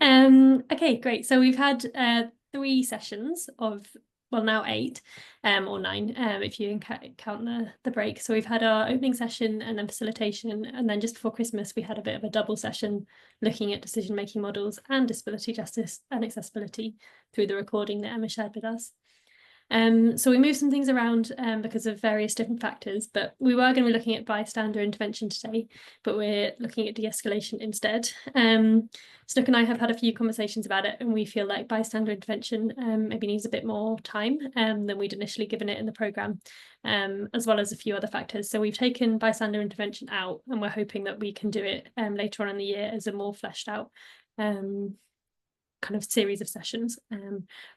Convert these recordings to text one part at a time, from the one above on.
Okay, great. So we've had 3 sessions of, well, now 8 or 9 if you count the break. So we've had our opening session and then facilitation, and then just before Christmas we had a bit of a double session looking at decision-making models and disability justice and accessibility through the recording that Emma shared with us. So we moved some things around because of various different factors, but we were going to be looking at bystander intervention today, but we're looking at de-escalation instead. Snook and I have had a few conversations about it, and we feel like bystander intervention maybe needs a bit more time than we'd initially given it in the programme, as well as a few other factors. So we've taken bystander intervention out, and we're hoping that we can do it later on in the year as a more fleshed out kind of series of sessions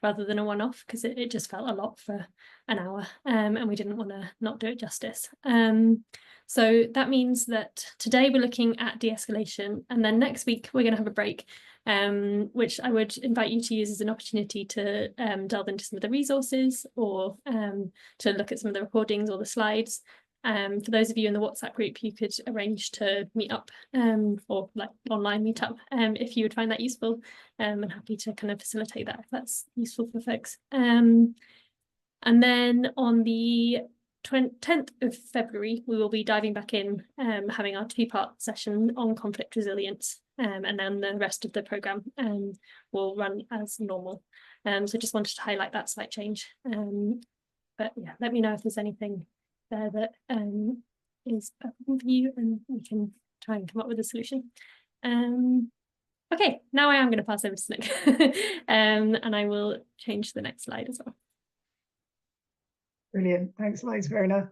rather than a one-off, because it just felt a lot for an hour and we didn't want to not do it justice. So that means that today we're looking at de-escalation, and then next week we're going to have a break, which I would invite you to use as an opportunity to delve into some of the resources, or to look at some of the recordings or the slides. For those of you in the WhatsApp group, you could arrange to meet up or like online meet up if you would find that useful. I'm happy to kind of facilitate that if that's useful for folks. And then on the 10th of February, we will be diving back in, having our 2-part session on conflict resilience, and then the rest of the programme will run as normal. So just wanted to highlight that slight change. But yeah, let me know if there's anything there that is a problem for you, and we can try and come up with a solution. Okay, now I am going to pass over to Snook and I will change the next slide as well. Brilliant, thanks loads, Verona.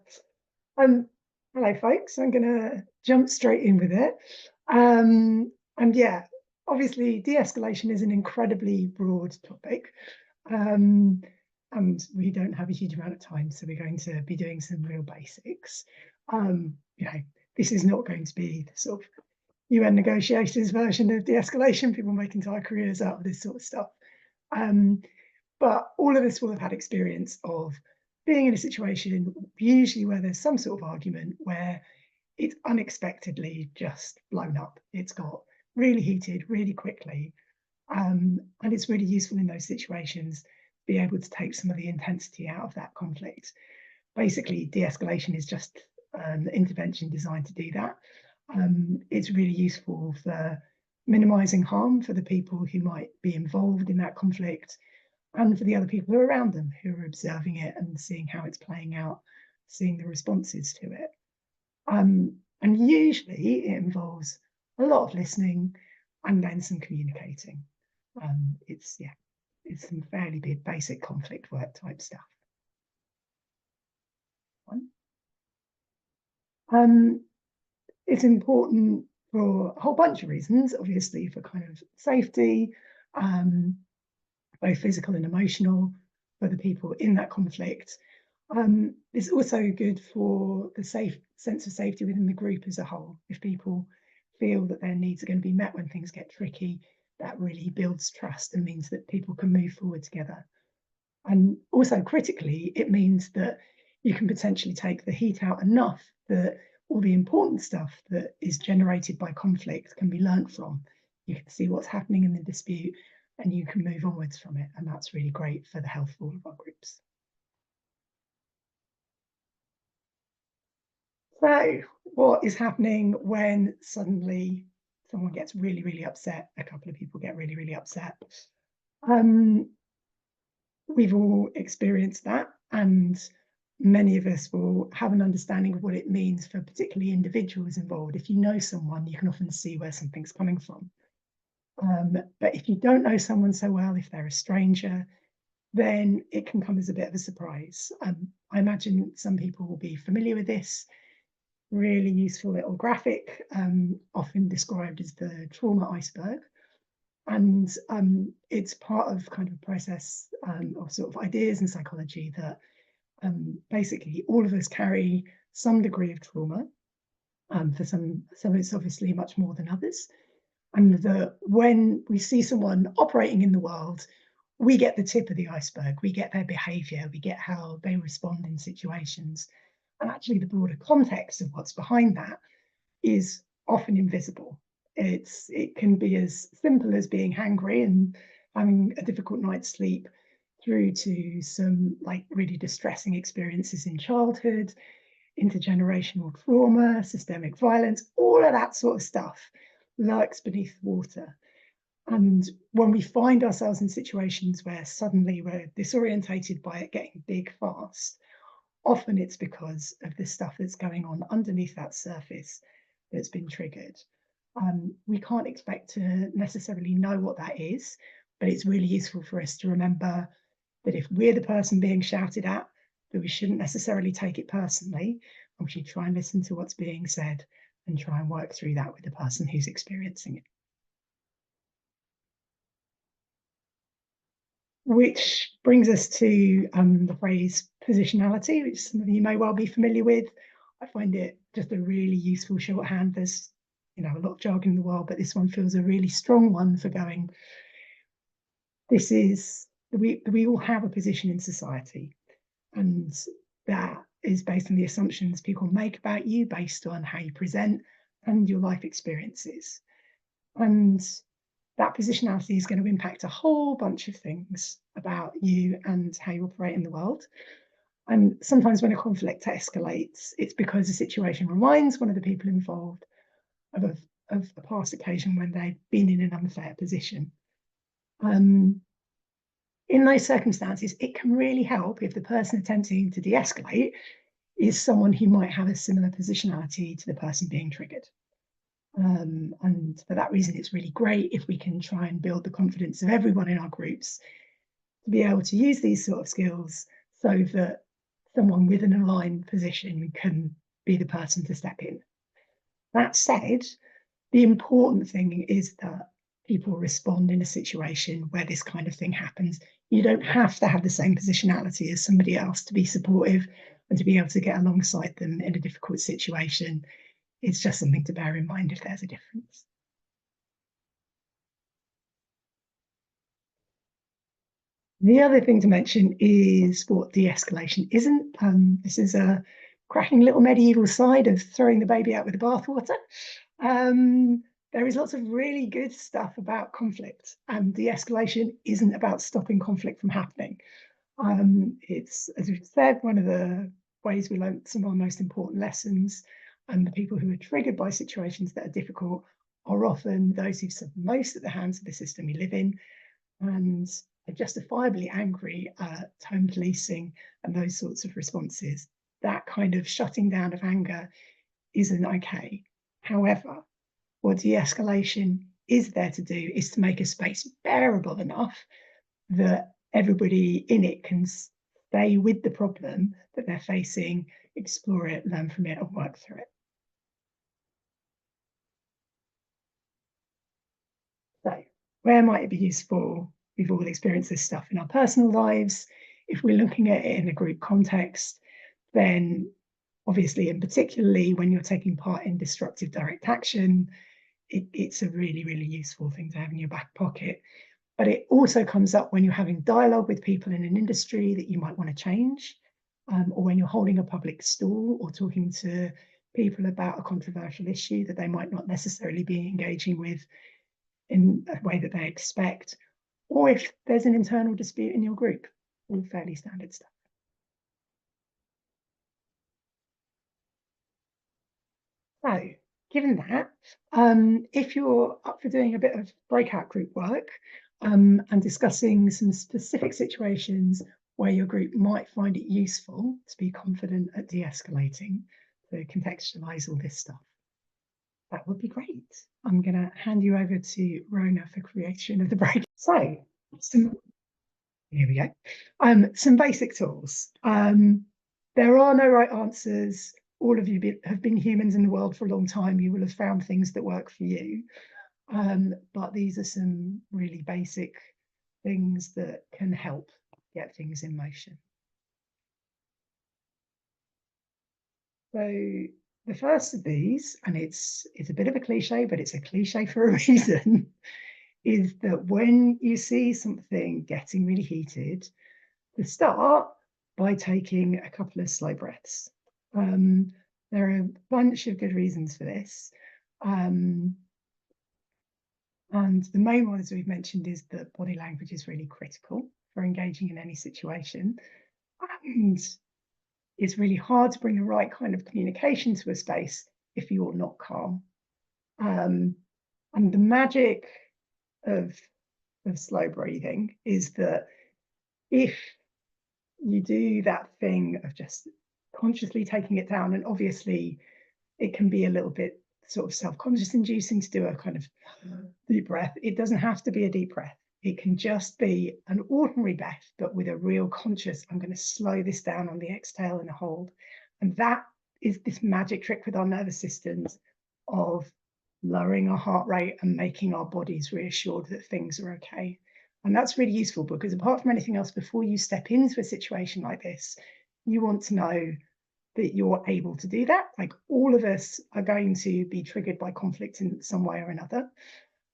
Hello folks, I'm going to jump straight in with it. And yeah, obviously de-escalation is an incredibly broad topic. And we don't have a huge amount of time, so we're going to be doing some real basics. You know, this is not going to be the sort of UN negotiators version of de-escalation, people make entire careers out of this sort of stuff. But all of us will have had experience of being in a situation, usually where there's some sort of argument where it's unexpectedly just blown up. It's got really heated really quickly. And it's really useful in those situations be able to take some of the intensity out of that conflict. Basically, de-escalation is just an intervention designed to do that. It's really useful for minimizing harm for the people who might be involved in that conflict, and for the other people who are around them, who are observing it and seeing how it's playing out, seeing the responses to it. And usually it involves a lot of listening and then some communicating. It's some fairly big basic conflict work type stuff. It's important for a whole bunch of reasons, obviously for kind of safety, both physical and emotional, for the people in that conflict. It's also good for the sense of safety within the group as a whole. If people feel that their needs are going to be met when things get tricky, that really builds trust and means that people can move forward together. And also critically, it means that you can potentially take the heat out enough that all the important stuff that is generated by conflict can be learnt from. You can see what's happening in the dispute and you can move onwards from it. And that's really great for the health of all of our groups. So what is happening when suddenly someone gets really, really upset? A couple of people get really, really upset. We've all experienced that, and many of us will have an understanding of what it means for particularly individuals involved. If you know someone, you can often see where something's coming from. But if you don't know someone so well, if they're a stranger, then it can come as a bit of a surprise. I imagine some people will be familiar with this. Really useful little graphic, often described as the trauma iceberg. And it's part of kind of a process of sort of ideas and psychology that basically all of us carry some degree of trauma. For some it's obviously much more than others. And that when we see someone operating in the world, we get the tip of the iceberg, we get their behavior, we get how they respond in situations. And actually the broader context of what's behind that is often invisible. It can be as simple as being hangry and having a difficult night's sleep, through to some like really distressing experiences in childhood, intergenerational trauma, systemic violence, all of that sort of stuff lurks beneath the water. And when we find ourselves in situations where suddenly we're disorientated by it getting big fast, often it's because of the stuff that's going on underneath that surface that's been triggered. We can't expect to necessarily know what that is, but it's really useful for us to remember that if we're the person being shouted at, that we shouldn't necessarily take it personally, and we should try and listen to what's being said and try and work through that with the person who's experiencing it. Which brings us to the phrase positionality, which some of you may well be familiar with. I find it just a really useful shorthand. There's, a lot of jargon in the world, but this one feels a really strong one for going, this is, we all have a position in society, and that is based on the assumptions people make about you based on how you present and your life experiences. And that positionality is going to impact a whole bunch of things about you and how you operate in the world. And sometimes when a conflict escalates, it's because the situation reminds one of the people involved of a past occasion when they've been in an unfair position. In those circumstances, it can really help if the person attempting to de-escalate is someone who might have a similar positionality to the person being triggered. And for that reason, it's really great if we can try and build the confidence of everyone in our groups to be able to use these sort of skills so that someone with an aligned position can be the person to step in. That said, the important thing is that people respond in a situation where this kind of thing happens. You don't have to have the same positionality as somebody else to be supportive and to be able to get alongside them in a difficult situation. It's just something to bear in mind if there's a difference. The other thing to mention is what de-escalation isn't. This is a cracking little medieval side of throwing the baby out with the bathwater. There is lots of really good stuff about conflict, and de-escalation isn't about stopping conflict from happening. It's, as we've said, one of the ways we learn some of our most important lessons, and the people who are triggered by situations that are difficult are often those who've suffered most at the hands of the system we live in, and are justifiably angry at home policing and those sorts of responses. That kind of shutting down of anger isn't okay. However, what de-escalation is there to do is to make a space bearable enough that everybody in it can stay with the problem that they're facing, explore it, learn from it, and work through it. So, where might it be useful? We've all experienced this stuff in our personal lives. If we're looking at it in a group context, then obviously, and particularly when you're taking part in destructive direct action, it's a really, really useful thing to have in your back pocket. But it also comes up when you're having dialogue with people in an industry that you might want to change, or when you're holding a public stall or talking to people about a controversial issue that they might not necessarily be engaging with in a way that they expect, or if there's an internal dispute in your group. All fairly standard stuff. So, given that, if you're up for doing a bit of breakout group work and discussing some specific situations where your group might find it useful to be confident at de-escalating, to contextualize all this stuff, that would be great. I'm going to hand you over to Rona for creation of the break. So, here we go. Some basic tools. There are no right answers. All of you have been humans in the world for a long time. You will have found things that work for you. But these are some really basic things that can help get things in motion. So the first of these, and it's a bit of a cliche, but it's a cliche for a reason, is that when you see something getting really heated, to start by taking a couple of slow breaths. There are a bunch of good reasons for this. And the main one, as we've mentioned, is that body language is really critical for engaging in any situation. And it's really hard to bring the right kind of communication to a space if you're not calm. And the magic of slow breathing is that if you do that thing of just consciously taking it down, and obviously it can be a little bit sort of self-conscious inducing to do a kind of deep breath. It doesn't have to be a deep breath. It can just be an ordinary breath, but with a real conscious, I'm going to slow this down on the exhale and hold. And that is this magic trick with our nervous systems of lowering our heart rate and making our bodies reassured that things are okay. And that's really useful because apart from anything else, before you step into a situation like this, you want to know that you're able to do that. Like all of us are going to be triggered by conflict in some way or another.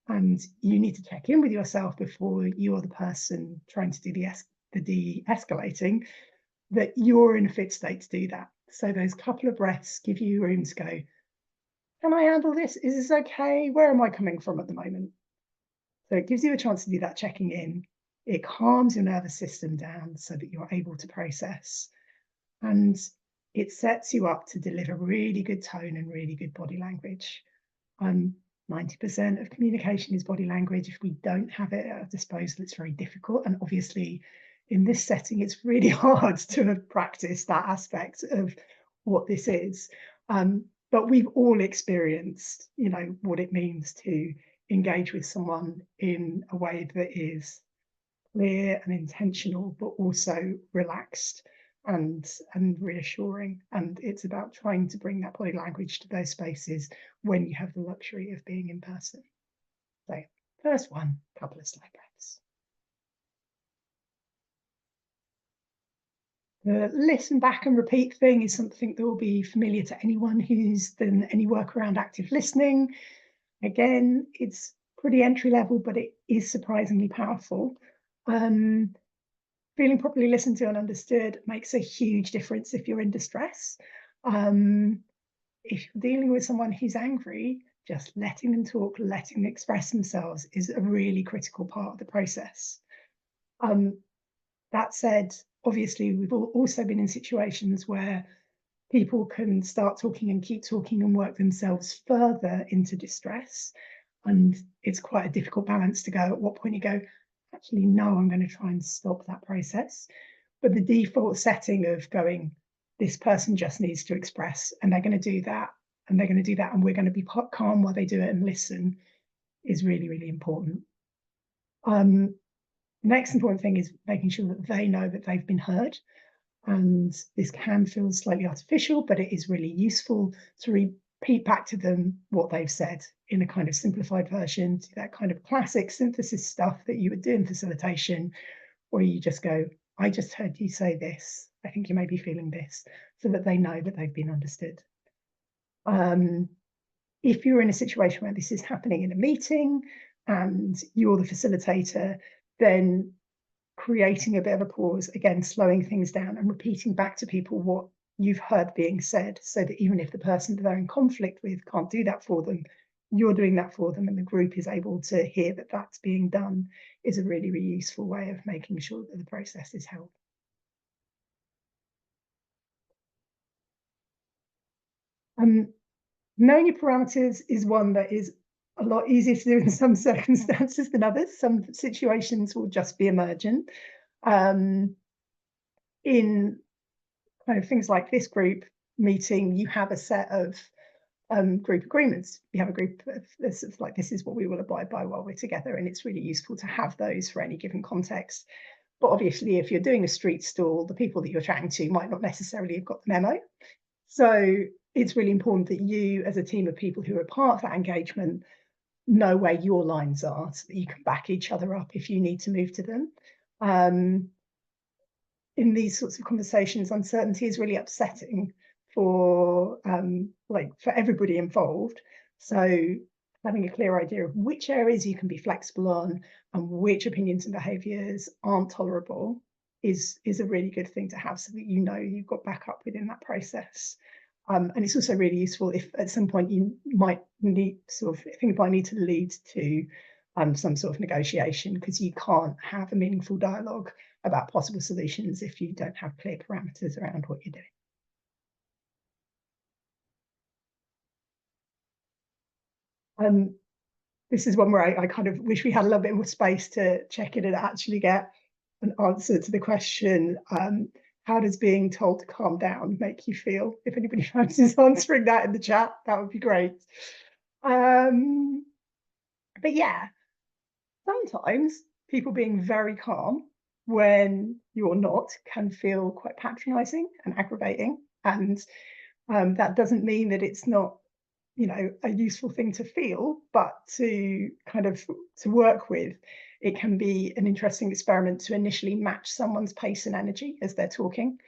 And you need to check in with yourself before you're the person trying to do the de-escalating, that you're in a fit state to do that. So those couple of breaths give you room to go, can I handle this? Is this okay? Where am I coming from at the moment? So it gives you a chance to do that checking in. It calms your nervous system down so that you're able to process. And it sets you up to deliver really good tone and really good body language. 90% of communication is body language. If we don't have it at our disposal, it's very difficult. And obviously, in this setting, it's really hard to practice that aspect of what this is. But we've all experienced, what it means to engage with someone in a way that is clear and intentional, but also relaxed and reassuring. And it's about trying to bring that body language to those spaces when you have the luxury of being in person. So first one, couple of slow breaths. The listen back and repeat thing is something that will be familiar to anyone who's done any work around active listening. Again, it's pretty entry level, but it is surprisingly powerful. Feeling properly listened to and understood makes a huge difference if you're in distress. If you're dealing with someone who's angry, just letting them talk, letting them express themselves is a really critical part of the process. That said, obviously, we've also been in situations where people can start talking and keep talking and work themselves further into distress. And it's quite a difficult balance to go at what point you go, actually, no, I'm going to try and stop that process. But the default setting of going, this person just needs to express and they're going to do that and they're going to do that and we're going to be calm while they do it and listen is really, really important. Next important thing is making sure that they know that they've been heard. And this can feel slightly artificial, but it is really useful to repeat back to them what they've said in a kind of simplified version, to that kind of classic synthesis stuff that you would do in facilitation, where you just go, I just heard you say this. I think you may be feeling this, so that they know that they've been understood. If you're in a situation where this is happening in a meeting and you're the facilitator, then creating a bit of a pause, again, slowing things down and repeating back to people what you've heard being said, so that even if the person that they're in conflict with can't do that for them, you're doing that for them and the group is able to hear that that's being done, is a really, really useful way of making sure that the process is held. Knowing your parameters is one that is a lot easier to do in some circumstances than others. Some situations will just be emergent. In kind of things like this group meeting, you have a set of group agreements. You have a group of this, like, this is what we will abide by while we're together, and it's really useful to have those for any given context. But obviously, if you're doing a street stall, the people that you're chatting to might not necessarily have got the memo. So it's really important that you, as a team of people who are part of that engagement, know where your lines are so that you can back each other up if you need to move to them. In these sorts of conversations, uncertainty is really upsetting for for everybody involved. So having a clear idea of which areas you can be flexible on and which opinions and behaviours aren't tolerable is a really good thing to have, so that you know you've got backup within that process. And it's also really useful if at some point you might need things might need to lead to some sort of negotiation, because you can't have a meaningful dialogue about possible solutions if you don't have clear parameters around what you're doing. This is one where I kind of wish we had a little bit more space to check in and actually get an answer to the question, how does being told to calm down make you feel? If anybody fancies answering that in the chat, that would be great. But yeah, sometimes people being very calm when you're not can feel quite patronizing and aggravating. And that doesn't mean that it's not, you know, a useful thing to feel, but to kind of to work with. It can be an interesting experiment to initially match someone's pace and energy as they're talking,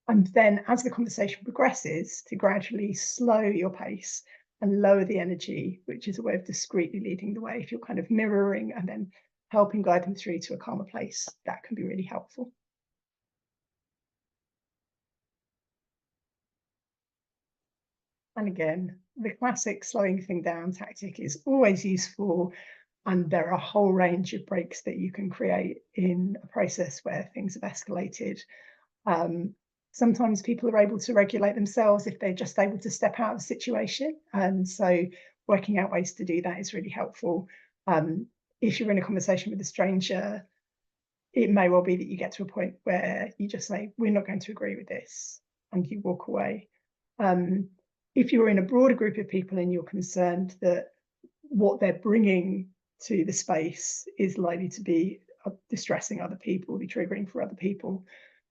and then as the conversation progresses, to gradually slow your pace and lower the energy, which is a way of discreetly leading the way. If you're kind of mirroring and then helping guide them through to a calmer place, that can be really helpful. And again, the classic slowing thing down tactic is always useful. And there are a whole range of breaks that you can create in a process where things have escalated. Sometimes people are able to regulate themselves if they're just able to step out of the situation. And so working out ways to do that is really helpful. If you're in a conversation with a stranger, it may well be that you get to a point where you just say, we're not going to agree with this, and you walk away. If you're in a broader group of people and you're concerned that what they're bringing to the space is likely to be distressing other people, be triggering for other people,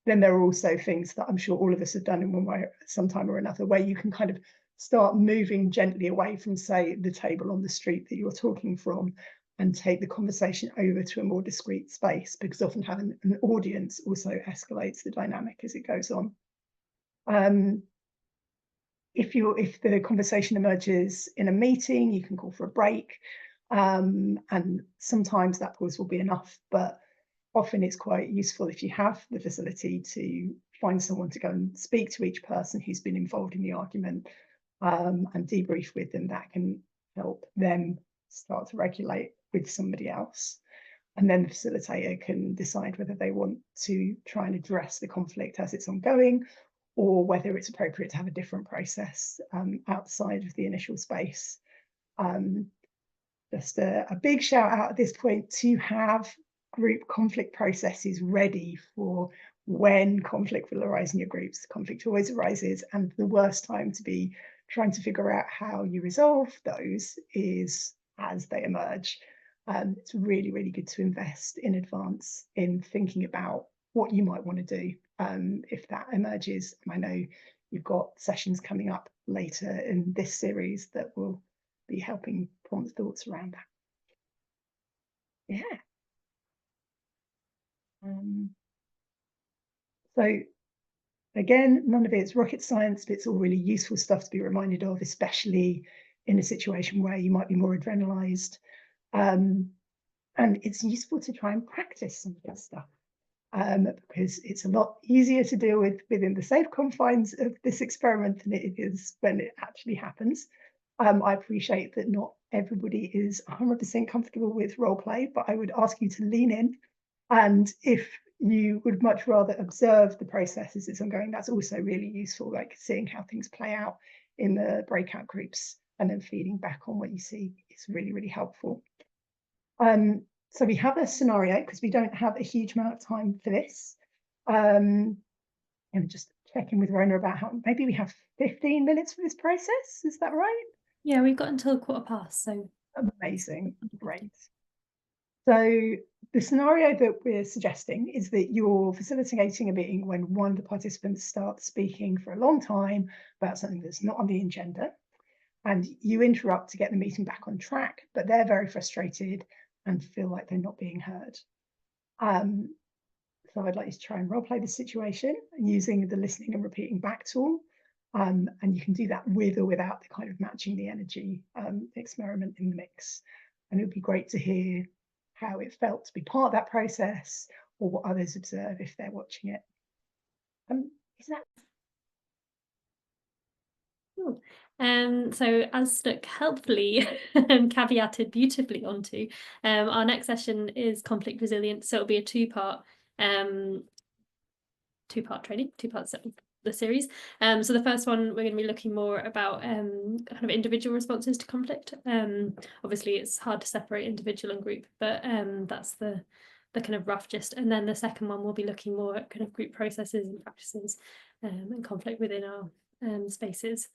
then there are also things that I'm sure all of us have done in one way, sometime or another, where you can kind of start moving gently away from, say, the table on the street that you're talking from, and take the conversation over to a more discreet space, because often having an audience also escalates the dynamic as it goes on. If the conversation emerges in a meeting, you can call for a break, and sometimes that pause will be enough, but often it's quite useful if you have the facility to find someone to go and speak to each person who's been involved in the argument, and debrief with them. That can help them start to regulate with somebody else. And then the facilitator can decide whether they want to try and address the conflict as it's ongoing, or whether it's appropriate to have a different process outside of the initial space. Just a big shout out at this point to have group conflict processes ready for when conflict will arise in your groups. Conflict always arises, and the worst time to be trying to figure out how you resolve those is as they emerge. It's really, really good to invest in advance in thinking about what you might want to do if that emerges. And I know you've got sessions coming up later in this series that will be helping prompt thoughts around that. Yeah. So again, none of it's rocket science, but it's all really useful stuff to be reminded of, especially in a situation where you might be more adrenalized. And it's useful to try and practice some of that stuff, because it's a lot easier to deal with within the safe confines of this experiment than it is when it actually happens. I appreciate that not everybody is 100% comfortable with role play, but I would ask you to lean in. And if you would much rather observe the process as it's ongoing, that's also really useful, like seeing how things play out in the breakout groups and then feeding back on what you see is really, really helpful. So we have a scenario, because we don't have a huge amount of time for this. And just checking with Rona about how maybe we have 15 minutes for this process. Is that right? Yeah, we've got until 15:15, so amazing, great. So the scenario that we're suggesting is that you're facilitating a meeting when one of the participants starts speaking for a long time about something that's not on the agenda, and you interrupt to get the meeting back on track, but they're very frustrated and feel like they're not being heard. So I'd like you to try and role play the situation using the listening and repeating back tool. And you can do that with or without the kind of matching the energy experiment in the mix. And it would be great to hear how it felt to be part of that process, or what others observe if they're watching it. Is that Cool. So as Stuck helpfully caveated beautifully onto, our next session is conflict resilience. So it'll be a um, two-part training, two parts of the series. So the first one, we're going to be looking more about kind of individual responses to conflict. Obviously, it's hard to separate individual and group, but that's the kind of rough gist. And then the second one, we'll be looking more at kind of group processes and practices and conflict within our spaces.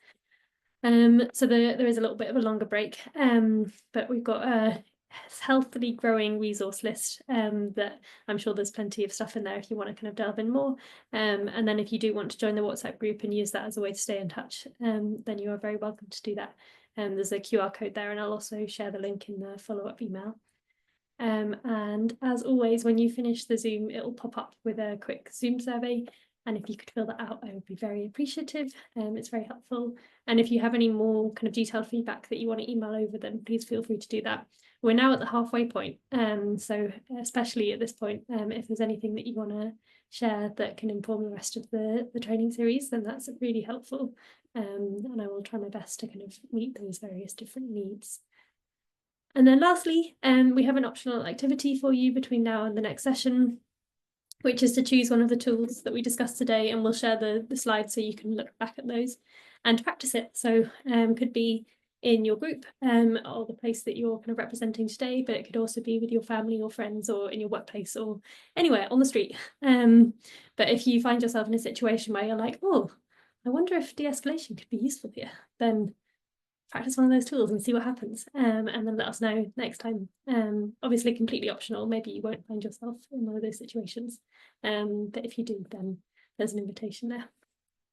So there is a little bit of a longer break, but we've got a healthily growing resource list that I'm sure there's plenty of stuff in there if you want to kind of delve in more. And then if you do want to join the WhatsApp group and use that as a way to stay in touch, then you are very welcome to do that. There's a QR code there, and I'll also share the link in the follow-up email. And as always, when you finish the Zoom, it'll pop up with a quick Zoom survey. And if you could fill that out, I would be very appreciative. It's very helpful. And if you have any more kind of detailed feedback that you want to email over, then please feel free to do that. We're now at the halfway point. So especially at this point, if there's anything that you want to share that can inform the rest of the training series, then that's really helpful. And I will try my best to kind of meet those various different needs. And then lastly, we have an optional activity for you between now and the next session, which is to choose one of the tools that we discussed today, and we'll share the slides so you can look back at those and practice it. So could be in your group or the place that you're kind of representing today, but it could also be with your family or friends or in your workplace or anywhere on the street. But if you find yourself in a situation where you're like, oh, I wonder if de-escalation could be useful here, then practice one of those tools and see what happens, and then let us know next time. Obviously completely optional, maybe you won't find yourself in one of those situations, but if you do, then there's an invitation there.